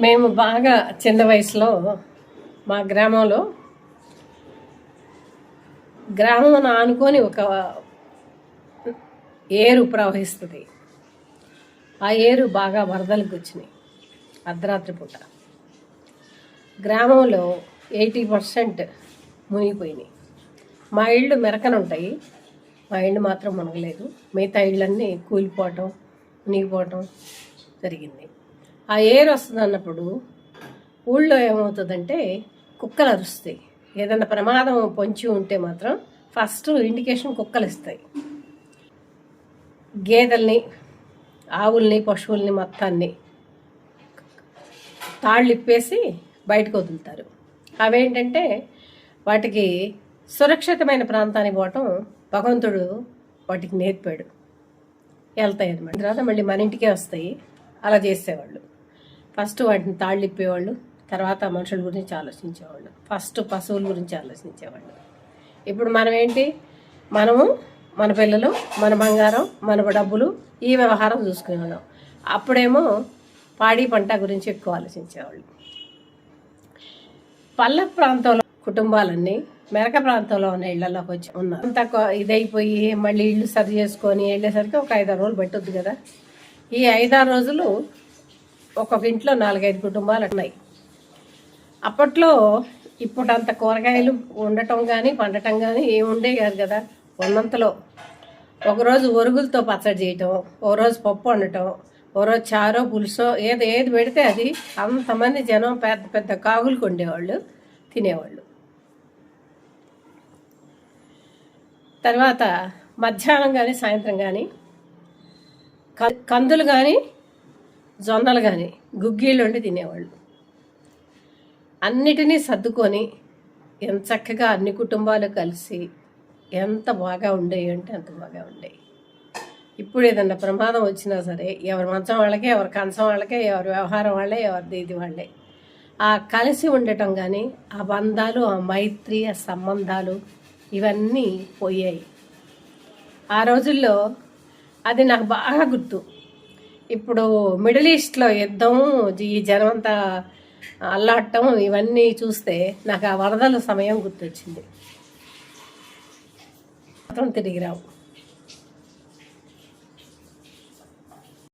మేము బాగా చిన్న వయసులో మా గ్రామంలో గ్రామం ఆనుకొని ఒక ఏరు ప్రవహిస్తుంది. ఆ ఏరు బాగా వరదలకు వచ్చినాయి అర్ధరాత్రి పూట. గ్రామంలో 80% మునిగిపోయినాయి. మా ఇళ్ళు మెరకనుంటాయి, మా ఇళ్ళు మాత్రం మునగలేదు. మిగతా ఇళ్ళన్నీ కూలిపోవటం, మునిగిపోవటం జరిగింది. ఆ ఏరు వస్తుంది అన్నప్పుడు ఊళ్ళో ఏమవుతుందంటే కుక్కలు అరుస్తాయి. ఏదైనా ప్రమాదం పొంచి ఉంటే మాత్రం ఫస్ట్ ఇండికేషన్ కుక్కలు ఇస్తాయి. గేదెల్ని, ఆవుల్ని, పశువుల్ని మొత్తాన్ని తాళ్ళు ఇప్పేసి బయటకు వదులుతారు. అవేంటంటే వాటికి సురక్షితమైన ప్రాంతానికి పోవటం భగవంతుడు వాటికి నేర్పాడు. వెళ్తాయి అన్నమాట. తర్వాత మళ్ళీ మన ఇంటికే వస్తాయి. అలా చేసేవాళ్ళు. ఫస్ట్ వాటిని తాళ్ళు ఇప్పేవాళ్ళు, తర్వాత మనుషుల గురించి ఆలోచించేవాళ్ళు, ఫస్ట్ పశువుల గురించి ఆలోచించేవాళ్ళు. ఇప్పుడు మనం ఏంటి, మనము, మన పిల్లలు, మన బంగారం, మన డబ్బులు, ఈ వ్యవహారం చూసుకునేవాళ్ళం. అప్పుడేమో పాడి పంట గురించి ఎక్కువ ఆలోచించేవాళ్ళు. పల్లె ప్రాంతంలో కుటుంబాలన్నీ మెరక ప్రాంతంలో ఉన్న ఇళ్లలోకి వచ్చి ఉన్నారు. అంత ఇదైపోయి మళ్ళీ ఇళ్ళు సరి చేసుకొని వెళ్ళేసరికి ఒక 5-6 రోజులు పట్టుద్ది కదా. ఈ 5-6 రోజులు ఒక్కొక్క ఇంట్లో 4-5 కుటుంబాలు ఉన్నాయి. అప్పట్లో ఇప్పుడంత కూరగాయలు ఉండటం కానీ పండటం కానీ ఏమి ఉండే కాదు కదా. ఉన్నంతలో ఒకరోజు ఒరుగులతో పచ్చడి చేయటం, ఓ రోజు పప్పు వండటం, ఓ రోజు చారో పులుసో ఏది పెడితే అది. అంతమంది జనం పెద్ద పెద్ద కాగులు కొండేవాళ్ళు, తినేవాళ్ళు. తర్వాత మధ్యాహ్నం కానీ సాయంత్రం కానీ కందులు కానీ జొన్నలు కానీ గుగ్గిళ్ళు వండి తినేవాళ్ళు. అన్నిటినీ సర్దుకొని ఎంత చక్కగా అన్ని కుటుంబాలు కలిసి ఎంత బాగా ఉండేవి అంటే అంత బాగా ఉండేవి. ఇప్పుడు ఏదన్నా ప్రమాదం వచ్చినా సరే ఎవరి మంచం వాళ్ళకే, ఎవరి కంచం వాళ్ళకే, ఎవరి వ్యవహారం వాళ్ళే, ఎవరిది ఇది వాళ్ళే. ఆ కలిసి ఉండటం కానీ, ఆ బంధాలు, ఆ మైత్రి, ఆ సంబంధాలు ఇవన్నీ పోయాయి. ఆ రోజుల్లో అది నాకు బాగా గుర్తు. ఇప్పుడు మిడిల్ ఈస్ట్లో యుద్ధం, ఈ జనమంతా అల్లాడటం ఇవన్నీ చూస్తే నాకు ఆ వరదల సమయం గుర్తొచ్చింది. మాత్రం తిరిగి రావు.